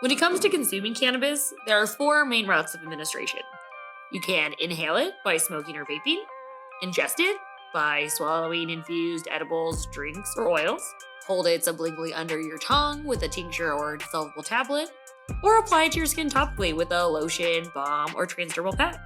When it comes to consuming cannabis, there are four main routes of administration. You can inhale it by smoking or vaping, ingest it by swallowing infused edibles, drinks, or oils, hold it sublingually under your tongue with a tincture or dissolvable tablet, or apply it to your skin topically with a lotion, balm, or transdermal patch.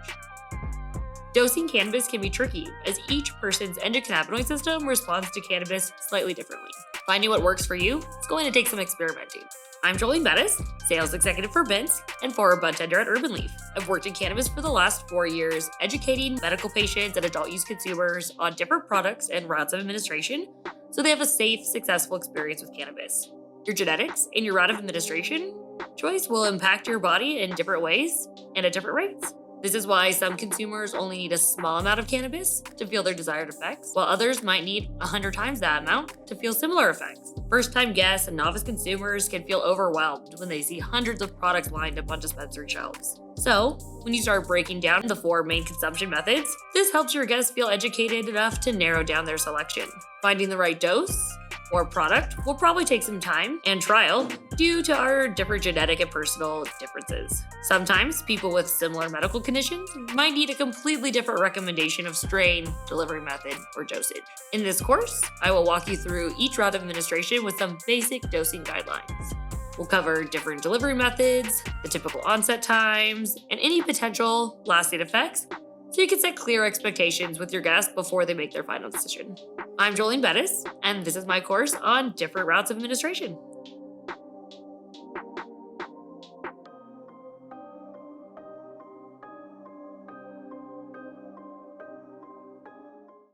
Dosing cannabis can be tricky, as each person's endocannabinoid system responds to cannabis slightly differently. Finding what works for you is going to take some experimenting. I'm Jolene Bettis, sales executive for Bints and former budtender at Urban Leaf. I've worked in cannabis for the last 4 years, educating medical patients and adult use consumers on different products and routes of administration so they have a safe, successful experience with cannabis. Your genetics and your route of administration choice will impact your body in different ways and at different rates. This is why some consumers only need a small amount of cannabis to feel their desired effects, while others might need 100 times that amount to feel similar effects. First-time guests and novice consumers can feel overwhelmed when they see hundreds of products lined up on dispensary shelves. So, when you start breaking down the four main consumption methods, this helps your guests feel educated enough to narrow down their selection. Finding the right dose or product will probably take some time and trial due to our different genetic and personal differences. Sometimes people with similar medical conditions might need a completely different recommendation of strain, delivery method, or dosage. In this course, I will walk you through each route of administration with some basic dosing guidelines. We'll cover different delivery methods, the typical onset times, and any potential lasting effects, so you can set clear expectations with your guests before they make their final decision. I'm Jolene Bettis, and this is my course on different routes of administration.